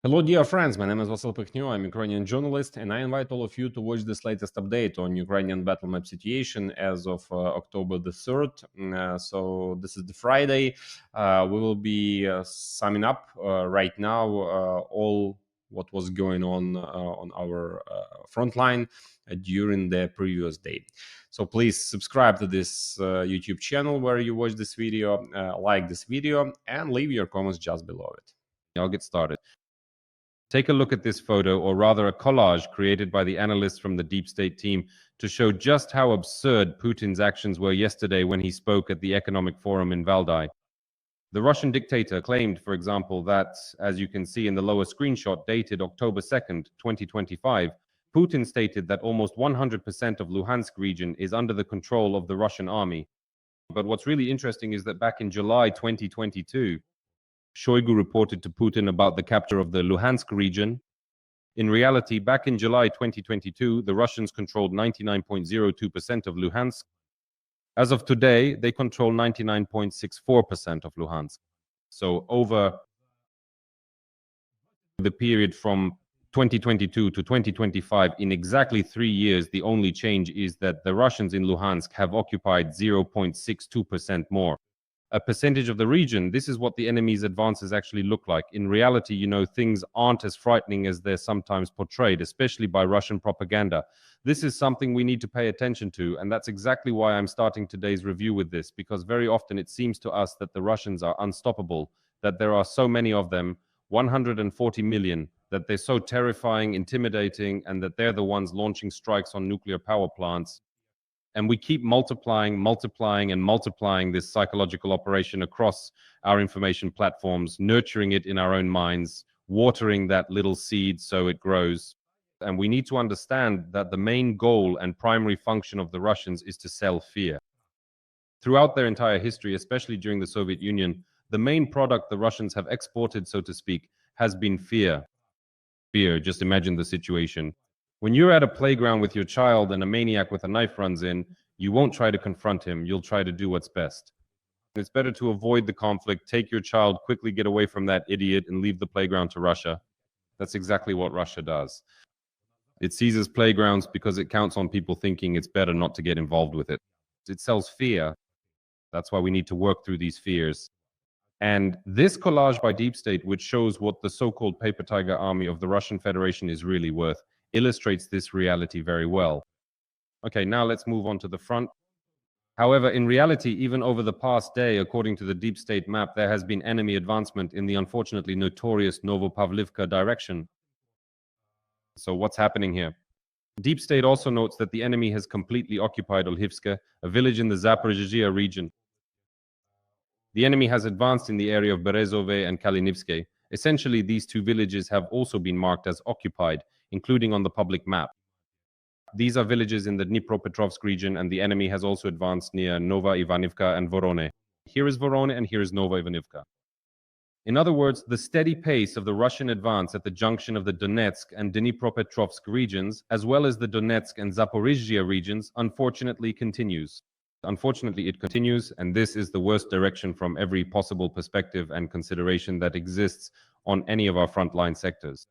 Hello, dear friends. My name is Vasyl Pekhnio. I'm a Ukrainian journalist, and I invite all of you to watch this latest update on Ukrainian battle map situation as of October the 3rd. So this is the Friday. We will be summing up right now all what was going on our front line during the previous day. So please subscribe to this YouTube channel where you watch this video, like this video, and leave your comments just below it. I'll get started. Take a look at this photo, or rather a collage created by the analysts from the Deep State team to show just how absurd Putin's actions were yesterday when he spoke at the Economic Forum in Valdai. The Russian dictator claimed, for example, that, as you can see in the lower screenshot dated October 2nd, 2025, Putin stated that almost 100% of Luhansk region is under the control of the Russian army. But what's really interesting is that back in July 2022, Shoigu reported to Putin about the capture of the Luhansk region. In reality, back in July 2022, the Russians controlled 99.02% of Luhansk. As of today, they control 99.64% of Luhansk. So over the period from 2022 to 2025, in exactly 3 years, the only change is that the Russians in Luhansk have occupied 0.62% more. A percentage of the region. This is what the enemy's advances actually look like. In reality, things aren't as frightening as they're sometimes portrayed, especially by Russian propaganda. This is something we need to pay attention to, and that's exactly why I'm starting today's review with this, because very often it seems to us that the Russians are unstoppable, that there are so many of them, 140 million, that they're so terrifying, intimidating, and that they're the ones launching strikes on nuclear power plants. And we keep multiplying this psychological operation across our information platforms, nurturing it in our own minds, watering that little seed so it grows. And we need to understand that the main goal and primary function of the Russians is to sell fear. Throughout their entire history, especially during the Soviet Union, the main product the Russians have exported, so to speak, has been fear. Fear, just imagine the situation. When you're at a playground with your child and a maniac with a knife runs in, you won't try to confront him, you'll try to do what's best. It's better to avoid the conflict, take your child, quickly get away from that idiot, and leave the playground to Russia. That's exactly what Russia does. It seizes playgrounds because it counts on people thinking it's better not to get involved with it. It sells fear. That's why we need to work through these fears. And this collage by Deep State, which shows what the so-called Paper Tiger army of the Russian Federation is really worth, illustrates this reality very well. Okay, now let's move on to the front. However, in reality, even over the past day, according to the Deep State map, there has been enemy advancement in the unfortunately notorious Novopavlivka direction. So what's happening here? Deep State also notes that the enemy has completely occupied Olhivska, a village in the Zaporizhzhia region. The enemy has advanced in the area of Berezove and Kalinivske. Essentially, these two villages have also been marked as occupied, including on the public map. These are villages in the Dnipropetrovsk region, and the enemy has also advanced near Nova Ivanivka and Vorone. Here is Vorone and here is Nova Ivanivka. In other words, the steady pace of the Russian advance at the junction of the Donetsk and Dnipropetrovsk regions, as well as the Donetsk and Zaporizhzhia regions, unfortunately continues. Unfortunately, it continues, and this is the worst direction from every possible perspective and consideration that exists on any of our frontline sectors.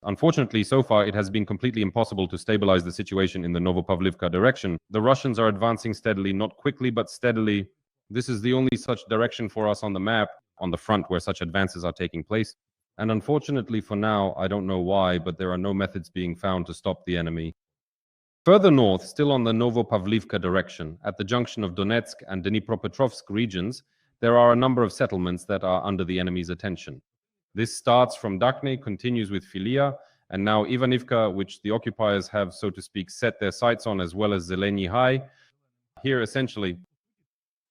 Unfortunately, so far, it has been completely impossible to stabilize the situation in the Novopavlivka direction. The Russians are advancing steadily, not quickly, but steadily. This is the only such direction for us on the map, on the front where such advances are taking place. And unfortunately for now, I don't know why, but there are no methods being found to stop the enemy. Further north, still on the Novopavlivka direction, at the junction of Donetsk and Dnipropetrovsk regions, there are a number of settlements that are under the enemy's attention. This starts from Dakhne, continues with Filia, and now Ivanivka, which the occupiers have, so to speak, set their sights on, as well as Zelenihai. Here, essentially,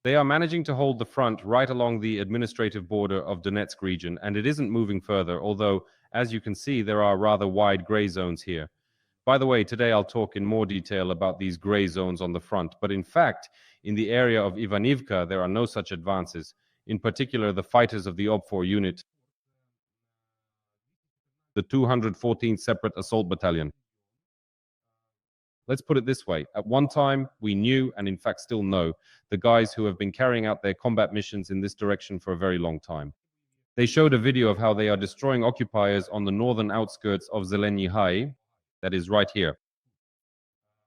they are managing to hold the front right along the administrative border of Donetsk region, and it isn't moving further, although, as you can see, there are rather wide gray zones here. By the way, today I'll talk in more detail about these gray zones on the front, but in fact, in the area of Ivanivka, there are no such advances. In particular, the fighters of the OB4 unit, the 214th Separate Assault Battalion. Let's put it this way. At one time, we knew, and in fact still know, the guys who have been carrying out their combat missions in this direction for a very long time. They showed a video of how they are destroying occupiers on the northern outskirts of Zelenihai, that is right here.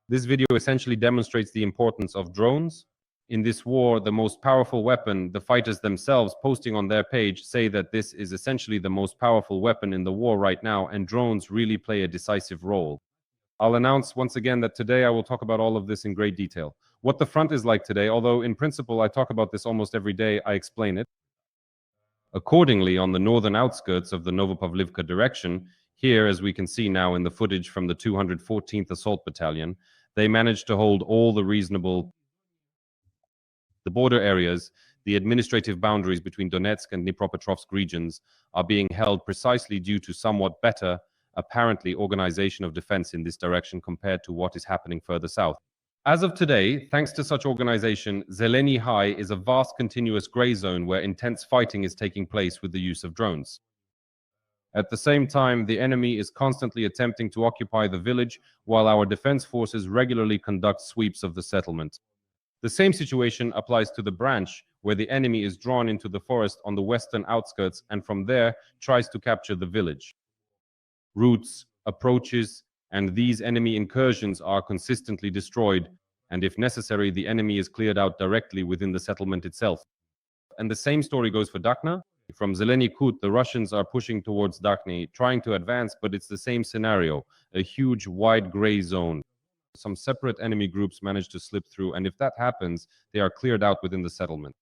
This video essentially demonstrates the importance of drones. In this war, the most powerful weapon, the fighters themselves posting on their page say that this is essentially the most powerful weapon in the war right now, and drones really play a decisive role. I'll announce once again that today I will talk about all of this in great detail. What the front is like today, although in principle I talk about this almost every day, I explain it. Accordingly, on the northern outskirts of the Novopavlivka direction, here, as we can see now in the footage from the 214th Assault Battalion, they managed to hold all the border areas, the administrative boundaries between Donetsk and Dnipropetrovsk regions are being held precisely due to somewhat better, apparently, organization of defense in this direction compared to what is happening further south. As of today, thanks to such organization, Zelenihai is a vast continuous gray zone where intense fighting is taking place with the use of drones. At the same time, the enemy is constantly attempting to occupy the village, while our defense forces regularly conduct sweeps of the settlement. The same situation applies to the branch, where the enemy is drawn into the forest on the western outskirts and from there tries to capture the village. Routes, approaches, and these enemy incursions are consistently destroyed, and if necessary, the enemy is cleared out directly within the settlement itself. And the same story goes for Dakhna. From Zeleny Kut, the Russians are pushing towards Dakhny, trying to advance, but it's the same scenario, a huge wide gray zone. Some separate enemy groups manage to slip through, and if that happens, they are cleared out within the settlement.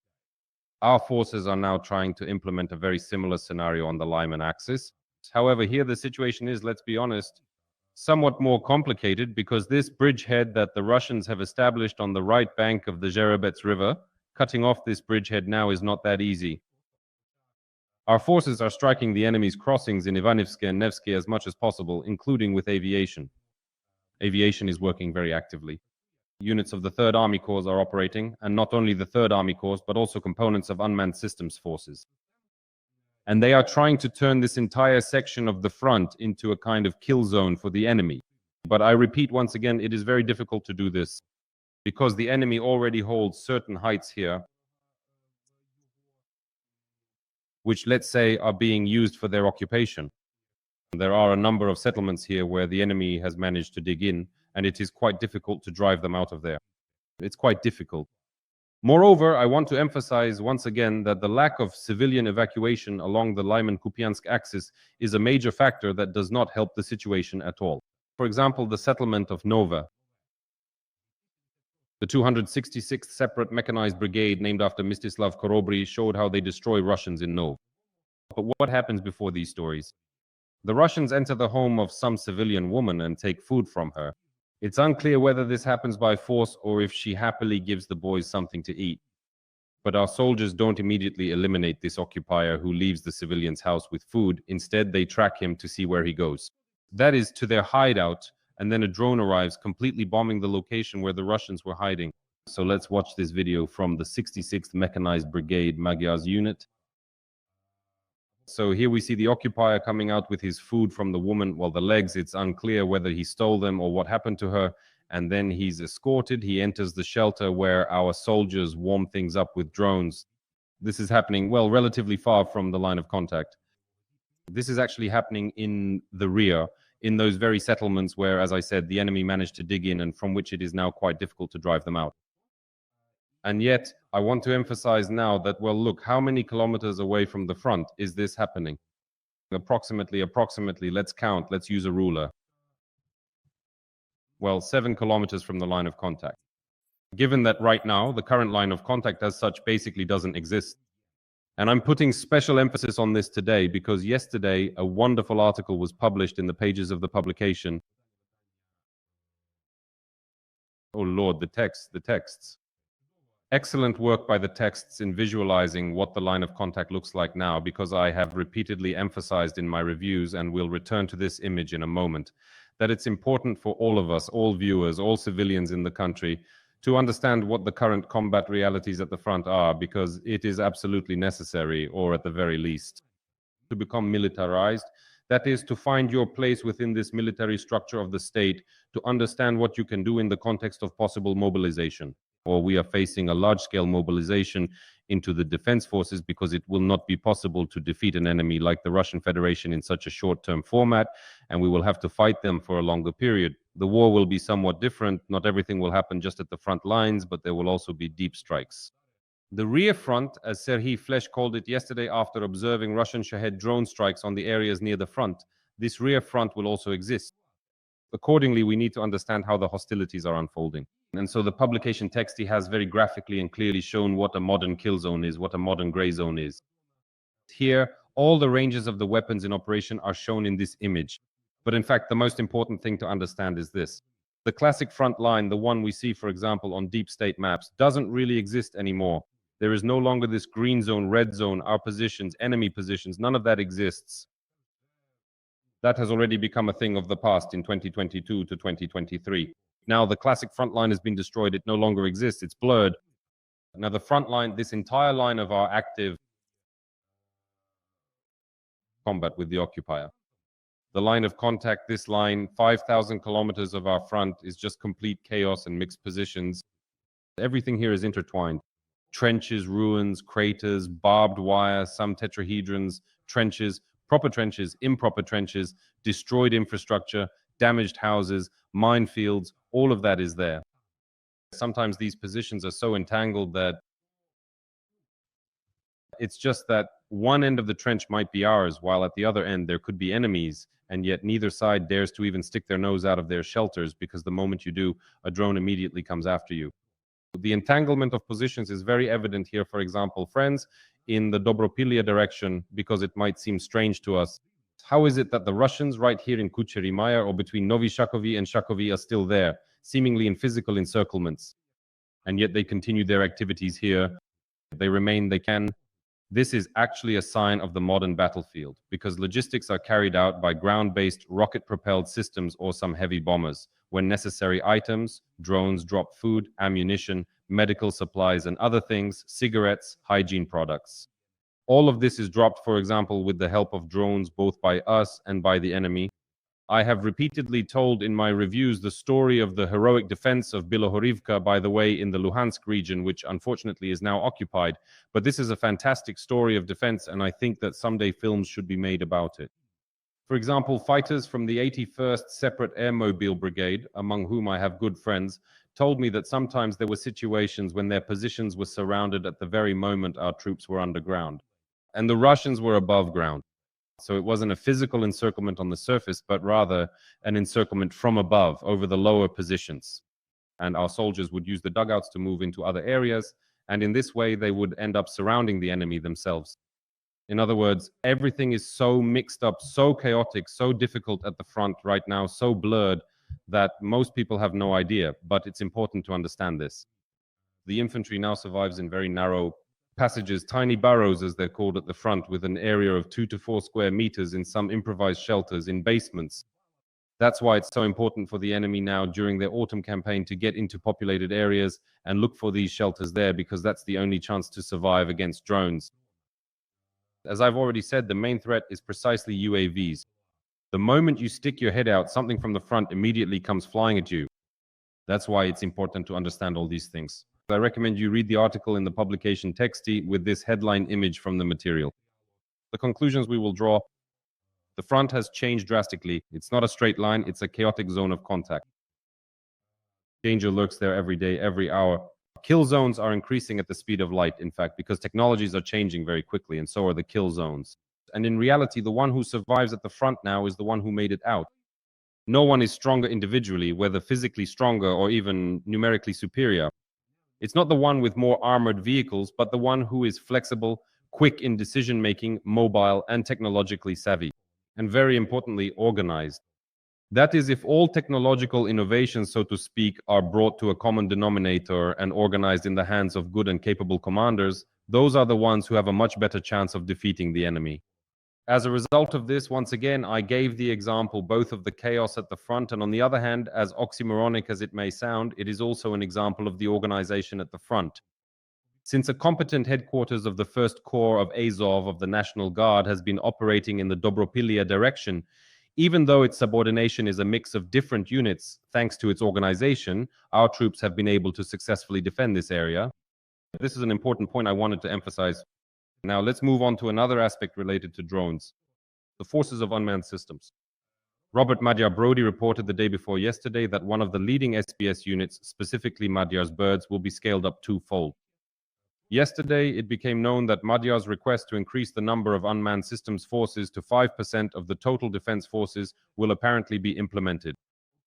Our forces are now trying to implement a very similar scenario on the Lyman axis. However, here the situation is, let's be honest, somewhat more complicated, because this bridgehead that the Russians have established on the right bank of the Zherebets River, cutting off this bridgehead now is not that easy. Our forces are striking the enemy's crossings in Ivanivsky and Nevsky as much as possible, including with aviation. Aviation is working very actively. Units of the 3rd Army Corps are operating, and not only the 3rd Army Corps, but also components of unmanned systems forces. And they are trying to turn this entire section of the front into a kind of kill zone for the enemy. But I repeat once again, it is very difficult to do this, because the enemy already holds certain heights here, which, let's say, are being used for their occupation. There are a number of settlements here where the enemy has managed to dig in, and it is quite difficult to drive them out of there. It's quite difficult. Moreover, I want to emphasize once again that the lack of civilian evacuation along the Lyman-Kupiansk axis is a major factor that does not help the situation at all. For example, the settlement of Nova. The 266th Separate Mechanized Brigade, named after Mstislav Korobry, showed how they destroy Russians in Nova. But what happens before these stories? The Russians enter the home of some civilian woman and take food from her. It's unclear whether this happens by force or if she happily gives the boys something to eat. But our soldiers don't immediately eliminate this occupier who leaves the civilian's house with food. Instead, they track him to see where he goes. That is, to their hideout, and then a drone arrives, completely bombing the location where the Russians were hiding. So let's watch this video from the 66th Mechanized Brigade Magyar's unit. So here we see the occupier coming out with his food from the woman. Well, the legs, it's unclear whether he stole them or what happened to her. And then he's escorted. He enters the shelter where our soldiers warm things up with drones. This is happening, well, relatively far from the line of contact. This is actually happening in the rear, in those very settlements where, as I said, the enemy managed to dig in and from which it is now quite difficult to drive them out. And yet, I want to emphasize now that, well, look, how many kilometers away from the front is this happening? Approximately, let's count, let's use a ruler. Well, 7 kilometers from the line of contact. Given that right now, the current line of contact as such basically doesn't exist. And I'm putting special emphasis on this today because yesterday a wonderful article was published in the pages of the publication. Oh Lord, the texts. Excellent work by the texts in visualizing what the line of contact looks like now, because I have repeatedly emphasized in my reviews, and will return to this image in a moment, that it's important for all of us, all viewers, all civilians in the country, to understand what the current combat realities at the front are, because it is absolutely necessary, or at the very least, to become militarized. That is, to find your place within this military structure of the state, to understand what you can do in the context of possible mobilization. or we are facing a large-scale mobilization into the defense forces, because it will not be possible to defeat an enemy like the Russian Federation in such a short-term format, and we will have to fight them for a longer period. The war will be somewhat different. Not everything will happen just at the front lines, but there will also be deep strikes. The rear front, as Serhiy Flesh called it yesterday after observing Russian Shahed drone strikes on the areas near the front, this rear front will also exist. Accordingly, we need to understand how the hostilities are unfolding. And so the publication text has very graphically and clearly shown what a modern kill zone is, what a modern gray zone is. Here, all the ranges of the weapons in operation are shown in this image. But in fact, the most important thing to understand is this. The classic front line, the one we see, for example, on deep state maps, doesn't really exist anymore. There is no longer this green zone, red zone, our positions, enemy positions. None of that exists. That has already become a thing of the past in 2022 to 2023. Now the classic front line has been destroyed. It no longer exists. It's blurred. Now the front line, this entire line of our active combat with the occupier. The line of contact, this line, 5,000 kilometers of our front, is just complete chaos and mixed positions. Everything here is intertwined. Trenches, ruins, craters, barbed wire, some tetrahedrons, trenches, proper trenches, improper trenches, destroyed infrastructure, damaged houses, minefields, all of that is there. Sometimes these positions are so entangled that it's just that one end of the trench might be ours, while at the other end there could be enemies, and yet neither side dares to even stick their nose out of their shelters, because the moment you do, a drone immediately comes after you. The entanglement of positions is very evident here, for example, friends, in the Dobropilya direction, because it might seem strange to us. How is it that the Russians right here in Kucherimaya or between Novi Shakovy and Shakovy are still there, seemingly in physical encirclements, and yet they continue their activities here? They remain, they can. This is actually a sign of the modern battlefield, because logistics are carried out by ground-based rocket-propelled systems or some heavy bombers. When necessary items, drones drop food, ammunition, medical supplies and other things, cigarettes, hygiene products. All of this is dropped, for example, with the help of drones, both by us and by the enemy. I have repeatedly told in my reviews the story of the heroic defense of Bilohorivka, by the way, in the Luhansk region, which unfortunately is now occupied. But this is a fantastic story of defense, and I think that someday films should be made about it. For example, fighters from the 81st Separate Airmobile Brigade, among whom I have good friends, told me that sometimes there were situations when their positions were surrounded at the very moment our troops were underground, and the Russians were above ground. So it wasn't a physical encirclement on the surface, but rather an encirclement from above over the lower positions. And our soldiers would use the dugouts to move into other areas, and in this way they would end up surrounding the enemy themselves. In other words, everything is so mixed up, so chaotic, so difficult at the front right now, so blurred that most people have no idea, but it's important to understand this. The infantry now survives in very narrow passages, tiny burrows as they're called at the front, with an area of 2 to 4 square meters in some improvised shelters in basements. That's why it's so important for the enemy now during their autumn campaign to get into populated areas and look for these shelters there, because that's the only chance to survive against drones. As I've already said, the main threat is precisely UAVs. The moment you stick your head out, something from the front immediately comes flying at you. That's why it's important to understand all these things. I recommend you read the article in the publication texty with this headline image from the material. The conclusions we will draw: the front has changed drastically. It's not a straight line, it's a chaotic zone of contact. Danger lurks there every day, every hour. Kill zones are increasing at the speed of light, in fact, because technologies are changing very quickly, and so are the kill zones. And in reality, the one who survives at the front now is the one who made it out. No one is stronger individually, whether physically stronger or even numerically superior. It's not the one with more armored vehicles, but the one who is flexible, quick in decision-making, mobile, and technologically savvy. And very importantly, organized. That is, if all technological innovations, so to speak, are brought to a common denominator and organized in the hands of good and capable commanders, those are the ones who have a much better chance of defeating the enemy. As a result of this, once again, I gave the example both of the chaos at the front, and on the other hand, as oxymoronic as it may sound, it is also an example of the organization at the front. Since a competent headquarters of the 1st Corps of Azov of the National Guard has been operating in the Dobropilya direction, Even though its subordination is a mix of different units, thanks to its organization, our troops have been able to successfully defend this area. This is an important point I wanted to emphasize. Now let's move on to another aspect related to drones, the forces of unmanned systems. Robert Magyar Brody reported the day before yesterday that one of the leading SBS units, specifically Magyar's birds, will be scaled up twofold. Yesterday, it became known that Magyar's request to increase the number of unmanned systems forces to 5% of the total defense forces will apparently be implemented.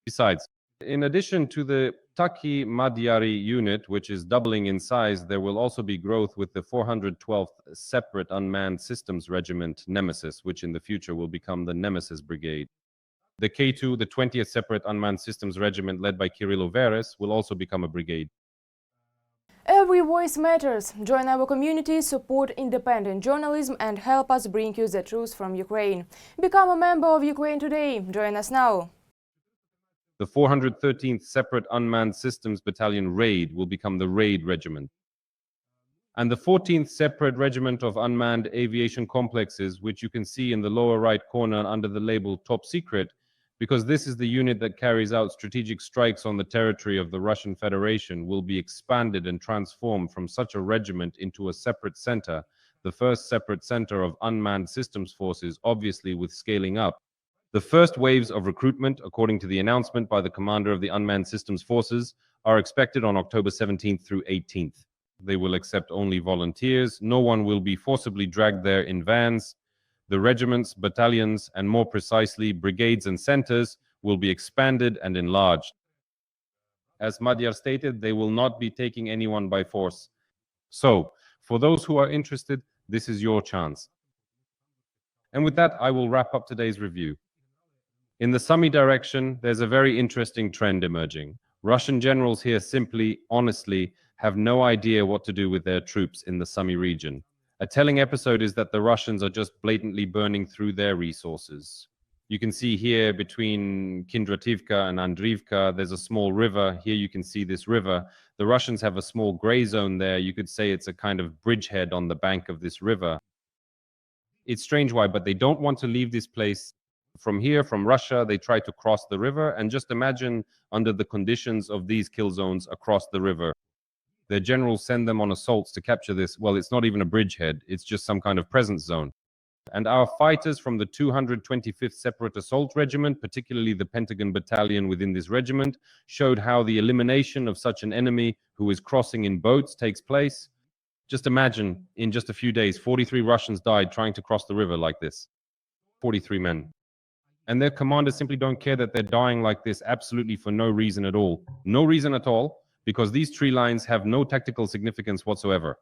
Besides, in addition to the Taki Magyari unit, which is doubling in size, there will also be growth with the 412th Separate Unmanned Systems Regiment, Nemesis, which in the future will become the Nemesis Brigade. The K2, the 20th Separate Unmanned Systems Regiment, led by Kirilo Veres, will also become a brigade. Every voice matters. Join our community, support independent journalism and help us bring you the truth from Ukraine. Become a member of Ukraine today. Join us now. The 413th Separate Unmanned Systems Battalion RAID will become the RAID Regiment. And the 14th Separate Regiment of Unmanned Aviation Complexes, which you can see in the lower right corner under the label Top Secret, because this is the unit that carries out strategic strikes on the territory of the Russian Federation, will be expanded and transformed from such a regiment into a separate center, the first separate center of unmanned systems forces, obviously with scaling up. The first waves of recruitment, according to the announcement by the commander of the Unmanned Systems Forces, are expected on October 17th through 18th. They will accept only volunteers. No one will be forcibly dragged there in vans. The regiments, battalions, and more precisely, brigades and centers will be expanded and enlarged. As Magyar stated, they will not be taking anyone by force. So, for those who are interested, this is your chance. And with that, I will wrap up today's review. In the Sumi direction, there's a very interesting trend emerging. Russian generals here simply, honestly, have no idea what to do with their troops in the Sumi region. A telling episode is that the Russians are just blatantly burning through their resources. You can see here between Kindrativka and Andriivka, there's a small river. Here you can see this river. The Russians have a small gray zone there. You could say it's a kind of bridgehead on the bank of this river. It's strange why, but they don't want to leave this place. From here, from Russia, they try to cross the river, and just imagine under the conditions of these kill zones across the river. Their generals send them on assaults to capture this. Well, it's not even a bridgehead, it's just some kind of presence zone. And our fighters from the 225th Separate Assault Regiment, particularly the Pentagon Battalion within this regiment, showed how the elimination of such an enemy who is crossing in boats takes place. Just imagine, in just a few days, 43 Russians died trying to cross the river like this. 43 men. And their commanders simply don't care that they're dying like this absolutely for no reason at all. No reason at all, because these tree lines have no tactical significance whatsoever.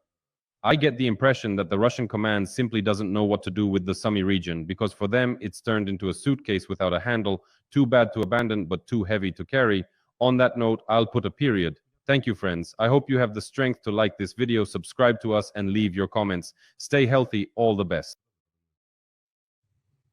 I get the impression that the Russian command simply doesn't know what to do with the Sumi region, because for them it's turned into a suitcase without a handle, too bad to abandon but too heavy to carry. On that note, I'll put a period. Thank you, friends. I hope you have the strength to like this video, subscribe to us, and leave your comments. Stay healthy. All the best.